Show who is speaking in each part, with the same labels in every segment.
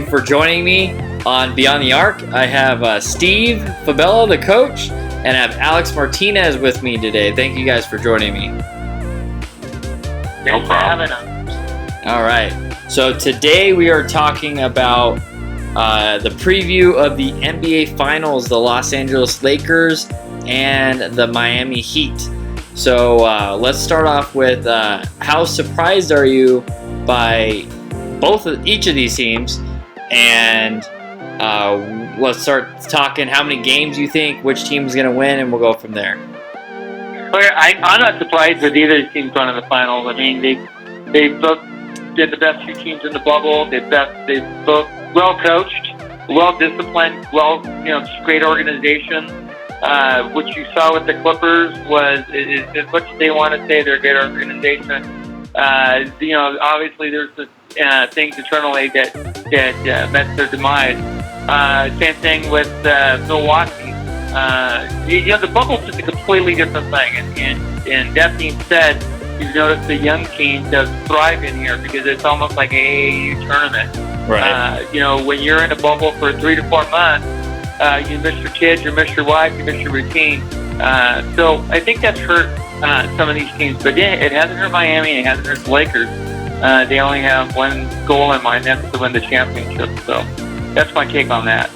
Speaker 1: you for joining me on Beyond the Arc. I have Steve Fabella, the coach, and I have Alex Martinez with me today. Thank you guys for joining me.
Speaker 2: No problem.
Speaker 1: All right. So today we are talking about the preview of the NBA Finals, the Los Angeles Lakers and the Miami Heat. So let's start off with how surprised are you by each of these teams, and let's start talking how many games you think which team's going to win, and we'll go from there.
Speaker 2: I'm not surprised with either team going to the finals. I mean, they both did the best two teams in the bubble. They both well coached, well disciplined, just great organization. What you saw with the Clippers was as much as they want to say they're a good organization. Obviously there's things internally that met their demise. Same thing with Milwaukee. The bubble's just a completely different thing. And that being said, you've noticed the young team does thrive in here because it's almost like an AAU tournament.
Speaker 1: Right.
Speaker 2: When you're in a bubble for 3 to 4 months, you miss your kids, you miss your wife, you miss your routine. So I think that's hurt some of these teams, but it hasn't hurt Miami, and it hasn't hurt the Lakers. They only have one goal in mind, that's to win the championship. So that's my take on that.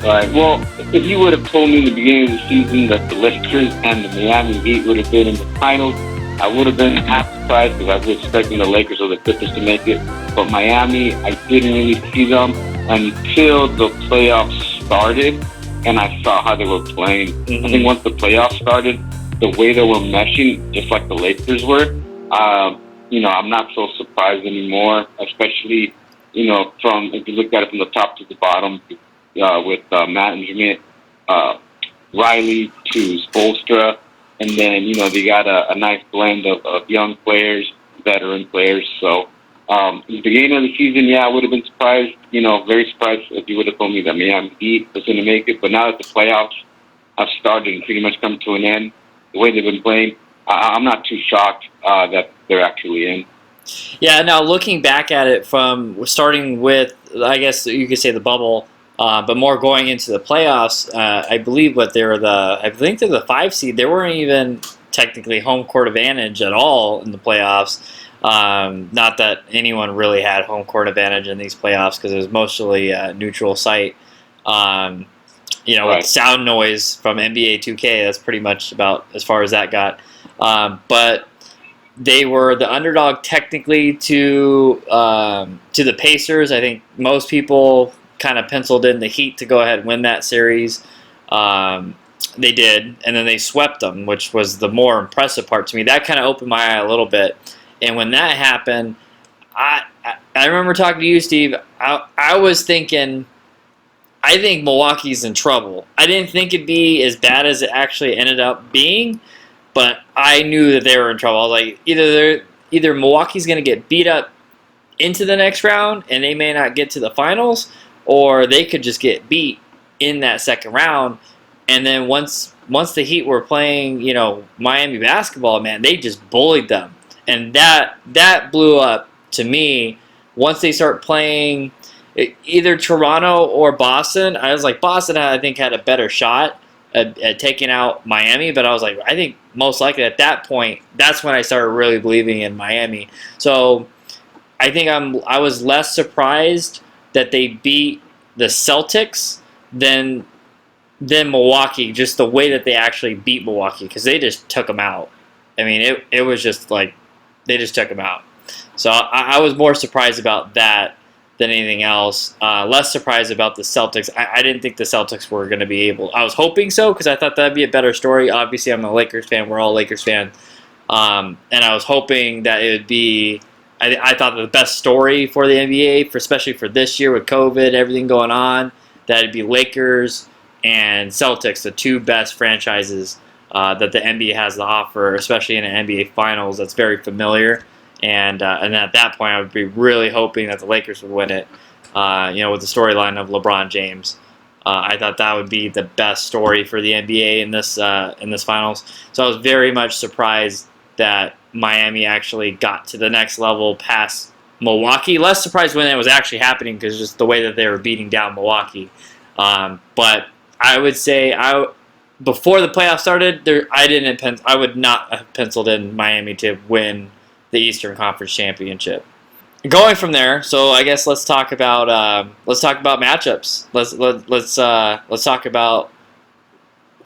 Speaker 3: All right. Well, if you would have told me in the beginning of the season that the Lakers and the Miami Heat would have been in the finals, I would have been half surprised because I was expecting the Lakers or the Clippers to make it. But Miami, I didn't really see them until the playoffs started, and I saw how they were playing.
Speaker 1: Mm-hmm.
Speaker 3: I think once the playoffs started, the way they were meshing, just like the Lakers were, I'm not so surprised anymore, especially, from if you look at it from the top to the bottom, with management, Riley to Spoelstra, and then, they got a nice blend of young players, veteran players. So, in the beginning of the season, I would have been surprised, very surprised if you would have told me that Miami Heat was going to make it. But now that the playoffs have started and pretty much come to an end, the way they've been playing, I'm not too shocked that they're actually in.
Speaker 1: Yeah, now looking back at it from starting with, I guess you could say the bubble, but more going into the playoffs, I believe they're the 5 seed. They weren't even technically home court advantage at all in the playoffs. Not that anyone really had home court advantage in these playoffs because it was mostly a neutral site.
Speaker 3: Right.
Speaker 1: With sound noise from NBA 2K, that's pretty much about as far as that got. But they were the underdog technically to the Pacers. I think most people kind of penciled in the Heat to go ahead and win that series. They did, and then they swept them, which was the more impressive part to me. That kind of opened my eye a little bit. And when that happened, I remember talking to you, Steve. I was thinking, I think Milwaukee's in trouble. I didn't think it'd be as bad as it actually ended up being, but I knew that they were in trouble. I was like, either Milwaukee's going to get beat up into the next round and they may not get to the finals, or they could just get beat in that second round. And then once the Heat were playing, Miami basketball, man, they just bullied them. And that blew up to me once they start playing either Toronto or Boston. I was like, Boston, I think, had a better shot at taking out Miami, but I was like, I think most likely at that point, that's when I started really believing in Miami. So I think I was less surprised that they beat the Celtics than Milwaukee, just the way that they actually beat Milwaukee, because they just took them out. I mean, it was just like they just took them out. So I was more surprised about that than anything else. Less surprised about the Celtics. I didn't think the Celtics were going to be able. I was hoping so because I thought that'd be a better story. Obviously, I'm a Lakers fan. We're all Lakers fans. And I was hoping that it would be. I thought the best story for the NBA, especially for this year with COVID, everything going on, that it'd be Lakers and Celtics, the two best franchises that the NBA has to offer, especially in an NBA Finals that's very familiar. And at that point, I would be really hoping that the Lakers would win it. With the storyline of LeBron James, I thought that would be the best story for the NBA in this finals. So I was very much surprised that Miami actually got to the next level past Milwaukee. Less surprised when it was actually happening because just the way that they were beating down Milwaukee. But I would say before the playoffs started, I would not have penciled in Miami to win the Eastern Conference Championship. Going from there, so I guess let's talk about matchups. Let's talk about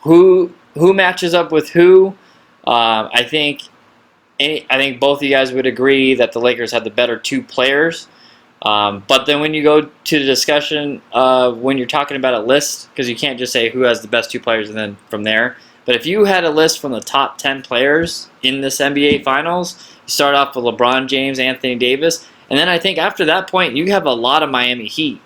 Speaker 1: who matches up with who. I think both of you guys would agree that the Lakers had the better two players. But then when you go to the discussion when you're talking about a list, because you can't just say who has the best two players and then from there. But if you had a list from the top 10 players in this NBA Finals, you start off with LeBron James, Anthony Davis, and then I think after that point you have a lot of Miami Heat.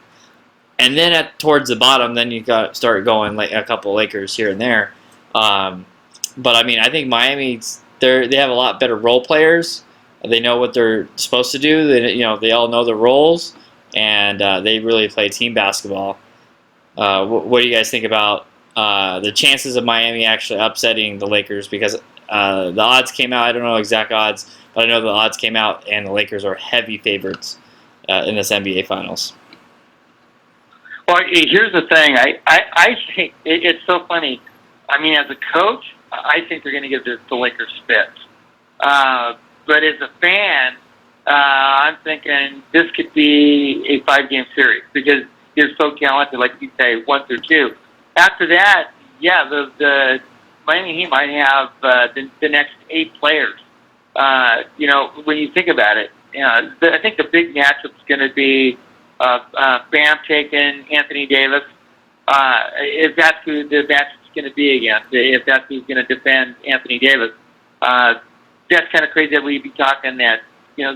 Speaker 1: And then towards the bottom, then you start going like a couple of Lakers here and there. But I mean, I think Miami they have a lot better role players. They know what they're supposed to do. They all know their roles, and they really play team basketball. What do you guys think about the chances of Miami actually upsetting the Lakers? Because the odds came out. I don't know exact odds, but I know the odds came out, and the Lakers are heavy favorites in this NBA Finals.
Speaker 2: Well, here's the thing. I think it's so funny. I mean, as a coach, I think they're going to give the Lakers fits. But as a fan, I'm thinking this could be a 5-game series because they're so talented, like you say, 1 through 2. After that, yeah, the Miami Heat might have the next 8 players. When you think about it, I think the big matchup is going to be Bam taking Anthony Davis. If that's who the matchup's going to be against, if that's who's going to defend Anthony Davis. That's kind of crazy that we'd be talking that,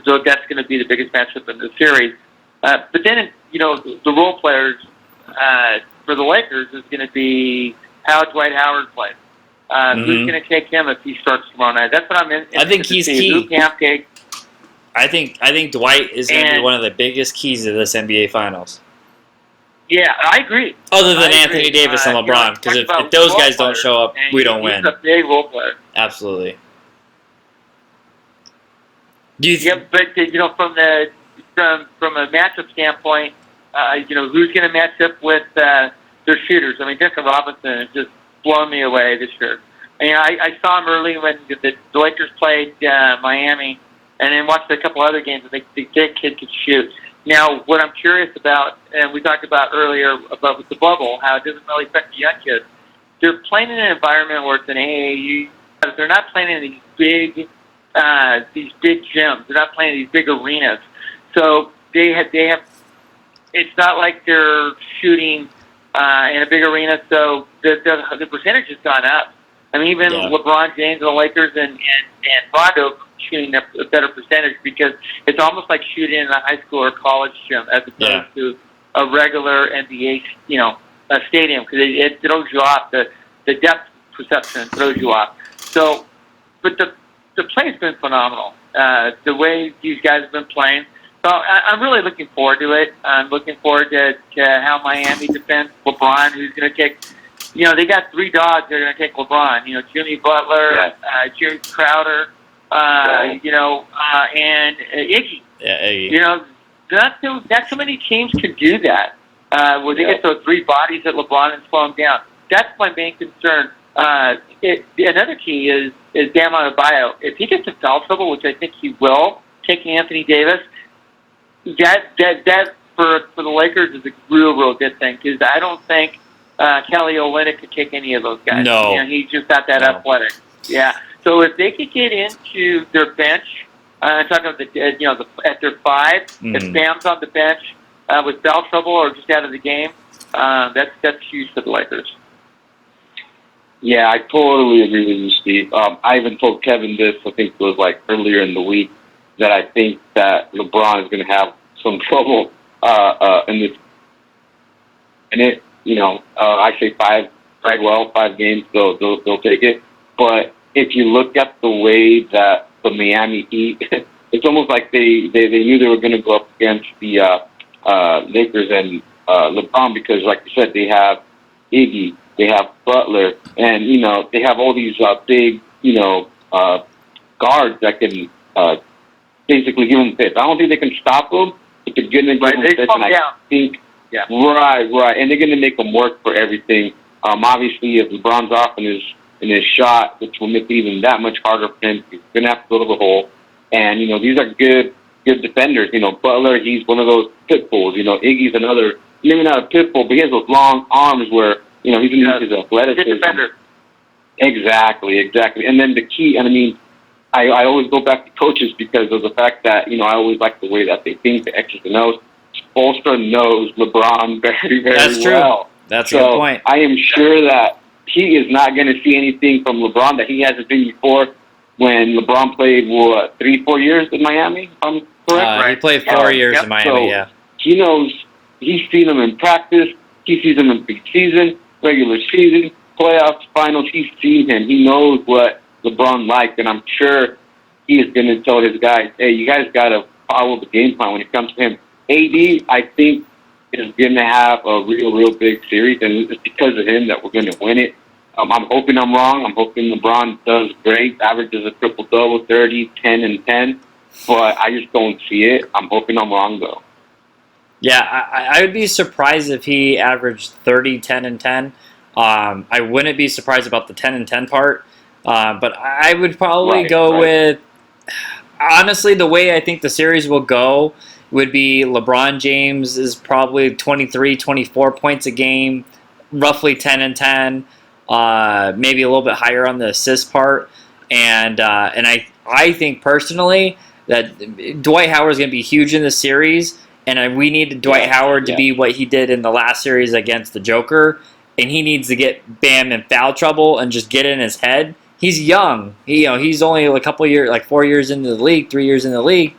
Speaker 2: so that's going to be the biggest matchup in the series. But then, the role players for the Lakers is going to be how Dwight Howard plays. Who's going to take him if he starts tomorrow night? That's what I'm in.
Speaker 1: I think he's key.
Speaker 2: Who can take?
Speaker 1: I think Dwight is going to be one of the biggest keys to this NBA Finals.
Speaker 2: Yeah, I agree.
Speaker 1: Other than Anthony Davis and LeBron, because if those guys don't show up, we don't win.
Speaker 2: He's a big role player.
Speaker 1: Absolutely.
Speaker 2: But from a matchup standpoint, who's going to match up with their shooters? I mean, Duncan Robinson has just blown me away this year. I saw him early when the Lakers played Miami, and then watched a couple other games. And the kid could shoot. Now, what I'm curious about, and we talked about earlier about with the bubble, how it doesn't really affect the young kids. They're playing in an environment where it's an AAU. They're not playing in these big gyms. They're not playing in these big arenas. So they have. It's not like they're shooting in a big arena. So the percentage has gone up. I mean, even LeBron James and the Lakers and Rondo shooting a better percentage because it's almost like shooting in a high school or college gym as opposed to a regular NBA, a stadium because it throws you off. The depth perception throws you off. So, but the play's been phenomenal. The way these guys have been playing. So I'm really looking forward to it. I'm looking forward to how Miami defends LeBron, who's going to take. They got 3 dogs. They're going to take LeBron. Jimmy Butler, Jerry Crowder, and Iggy.
Speaker 1: Yeah, Iggy.
Speaker 2: Not so many teams can do that. Where they get those 3 bodies at LeBron and slow him down. That's my main concern. Another key is Bam Adebayo. If he gets in foul trouble, which I think he will, taking Anthony Davis, that for the Lakers is a real good thing because I don't think Kelly Olynyk could take any of those guys.
Speaker 1: No,
Speaker 2: he's just not that athletic. Yeah. So if they could get into their bench, talking about at their 5, if Bam's on the bench with foul trouble or just out of the game, that's huge for the Lakers.
Speaker 3: Yeah, I totally agree with you, Steve. I even told Kevin this, I think it was like earlier in the week, that I think that LeBron is going to have some trouble in this. And I say 5 games, they'll take it. But if you look at the way that the Miami Heat, it's almost like they knew they were going to go up against the Lakers and LeBron because, like you said, they have Iggy, they have Butler, and they have all these big guards that can basically give him fits. I don't think they can stop him, but they're going to give him fits, and I think, right, and they're going to make him work for everything. Obviously, if LeBron's off in his shot, which will make it even that much harder for him, he's going to have to go to the hole. And, these are good defenders. Butler, he's one of those pit bulls. Iggy's another, maybe not a pit bull, but he has those long arms where, he's going to use his athleticism.
Speaker 2: Good defender.
Speaker 3: Exactly. And then the key, and I mean, I always go back to coaches because of the fact that, I always like the way that they think, the X's and O's. Spoelstra knows LeBron very, very
Speaker 1: That's true.
Speaker 3: well.
Speaker 1: That's a good point.
Speaker 3: I am sure that he is not going to see anything from LeBron that he hasn't seen before when LeBron played, 3-4 years in Miami, if I'm correct?
Speaker 1: He played 4 years in Miami,
Speaker 3: so he knows, he's seen them in practice, he sees them in preseason, regular season, playoffs, finals, he's seen him. He knows what LeBron likes, and I'm sure he is going to tell his guys, hey, you guys got to follow the game plan when it comes to him. AD, I think, is going to have a real big series, and it's because of him that we're going to win it. I'm hoping I'm wrong. I'm hoping LeBron does great, averages a triple-double, 30, 10, and 10, but I just don't see it. I'm hoping I'm wrong, though.
Speaker 1: Yeah, I would be surprised if he averaged 30, 10, and 10. I wouldn't be surprised about the 10 and 10 part, but I would probably go with, honestly, the way I think the series will go would be LeBron James is probably 23, 24 points a game, roughly 10 and 10, maybe a little bit higher on the assist part. And I think personally that Dwight Howard is going to be huge in this series, and we need Dwight Howard to be what he did in the last series against the Joker, and he needs to get Bam in foul trouble and just get in his head. He's young. He's only a couple years, like 4 years into the league, 3 years in the league.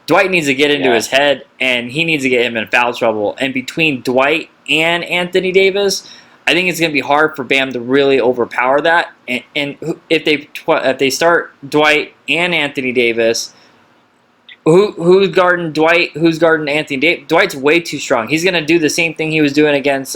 Speaker 1: Dwight needs to get into his head, and he needs to get him in foul trouble. And between Dwight and Anthony Davis, I think it's going to be hard for Bam to really overpower that. And if they start Dwight and Anthony Davis, who's guarding Dwight? Who's guarding Anthony Davis? Dwight's way too strong. He's going to do the same thing he was doing against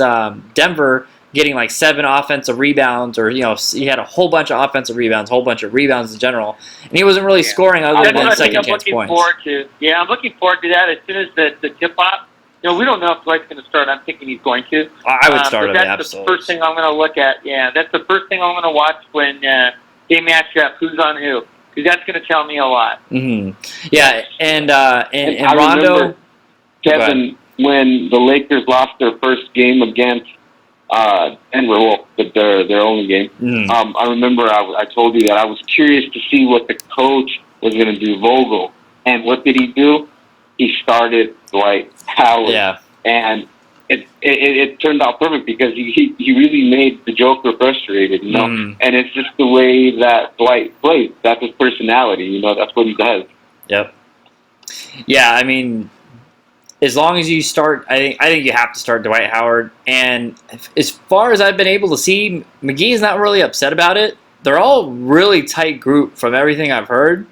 Speaker 1: Denver, getting like 7 offensive rebounds, or he had a whole bunch of offensive rebounds, whole bunch of rebounds in general, and he wasn't really scoring other than second chance points.
Speaker 2: I'm looking forward to that as soon as the tip off. We don't know if Dwight's going to start. I'm thinking he's going to.
Speaker 1: I would start him.
Speaker 2: That's
Speaker 1: Absolutely.
Speaker 2: the first thing I'm going to look at. Yeah, that's the first thing I'm going to watch when they match up. Who's on who? Because that's going to tell me a lot.
Speaker 1: Mm-hmm. Yeah, and
Speaker 3: I
Speaker 1: Rondo.
Speaker 3: Remember, Kevin, when the Lakers lost their first game against Denver, their only game. I remember I told you that I was curious to see what the coach was going to do, Vogel. And what did he do? He started Dwight Howard.
Speaker 1: Yeah.
Speaker 3: And it turned out perfect because he really made the Joker frustrated, And it's just the way that Dwight plays. That's his personality, That's what he does.
Speaker 1: Yep. Yeah, I mean, as long as you start, I think you have to start Dwight Howard. And as far as I've been able to see, McGee's not really upset about it. They're all really tight group from everything I've heard.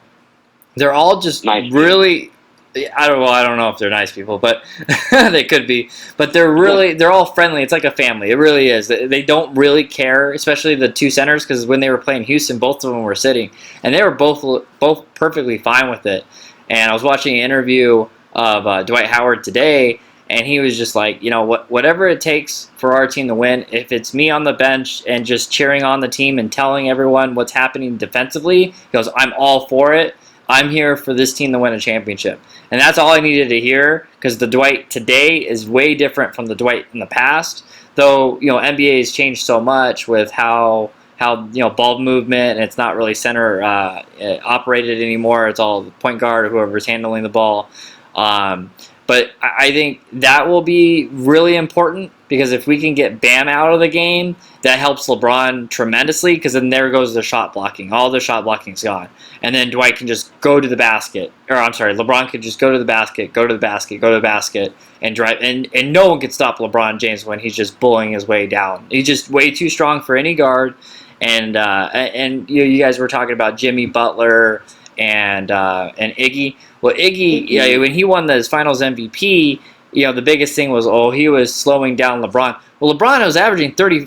Speaker 1: They're all just really. I don't know if they're nice people, but they could be. But they're all friendly. It's like a family. It really is. They don't really care, especially the two centers, because when they were playing Houston, both of them were sitting, and they were both perfectly fine with it. And I was watching an interview of Dwight Howard today, and he was just like, whatever it takes for our team to win, if it's me on the bench and just cheering on the team and telling everyone what's happening defensively, he goes, I'm all for it. I'm here for this team to win a championship. And that's all I needed to hear, because the Dwight today is way different from the Dwight in the past. Though, NBA has changed so much with how ball movement, and it's not really center operated anymore. It's all point guard or whoever's handling the ball. But I think that will be really important, because if we can get Bam out of the game, that helps LeBron tremendously, because then there goes the shot blocking. All the shot blocking's gone. And then Dwight can just go to the basket. LeBron can just go to the basket, and drive. And no one can stop LeBron James when he's just bullying his way down. He's just way too strong for any guard. And you guys were talking about Jimmy Butler and Iggy. Well, Iggy, when he won his Finals MVP, the biggest thing was, he was slowing down LeBron. Well, LeBron was averaging 30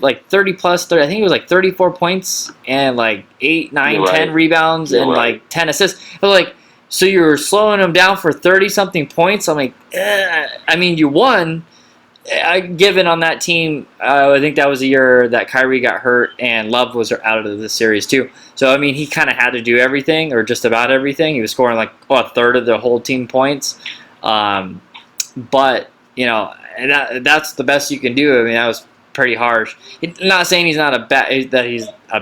Speaker 1: plus 30. I think it was like 34 points and like 8, 9, 10 rebounds and like 10 assists. But So you're slowing them down for 30-something points? I'm like, I mean, you won. Given on that team, I think that was the year that Kyrie got hurt and Love was out of the series too. So, I mean, he kind of had to do everything or just about everything. He was scoring like a third of the whole team points. But, you know, that's the best you can do. I mean, that was pretty harsh. I'm not saying he's a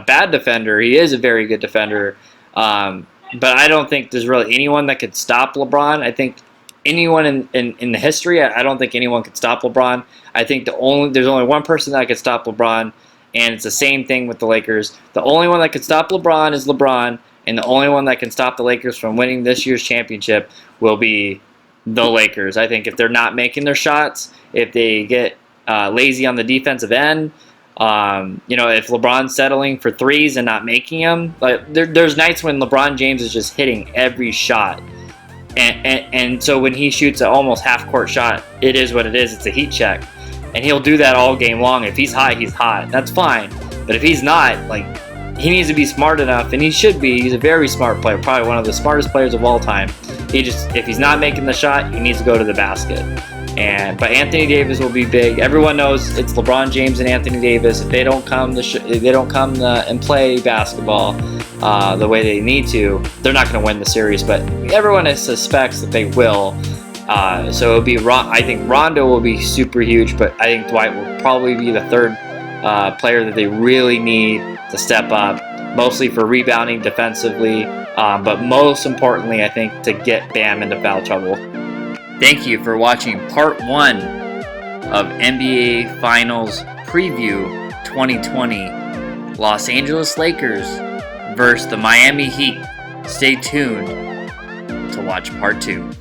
Speaker 1: bad defender. He is a very good defender. But I don't think there's really anyone that could stop LeBron. I think anyone in the history, I don't think anyone could stop LeBron. I think there's only one person that could stop LeBron, and it's the same thing with the Lakers. The only one that could stop LeBron is LeBron, and the only one that can stop the Lakers from winning this year's championship will be the Lakers. I think if they're not making their shots, if they get lazy on the defensive end, you know, if LeBron's settling for threes and not making them, like there's nights when LeBron James is just hitting every shot. And so when he shoots an almost half-court shot, it is what it is. It's a heat check. And he'll do that all game long. If he's hot, he's hot. That's fine. But if he's not, like, he needs to be smart enough, and he should be. He's a very smart player, probably one of the smartest players of all time. If he's not making the shot, he needs to go to the basket. But Anthony Davis will be big. Everyone knows it's LeBron James and Anthony Davis. If they don't come and play basketball the way they need to, they're not going to win the series. But everyone suspects that they will. So it'll be. I think Rondo will be super huge, but I think Dwight will probably be the third player that they really need to step up, mostly for rebounding defensively, but most importantly, I think, to get Bam into foul trouble. Thank you for watching part 1 of NBA Finals Preview 2020. Los Angeles Lakers versus the Miami Heat. Stay tuned to watch part 2.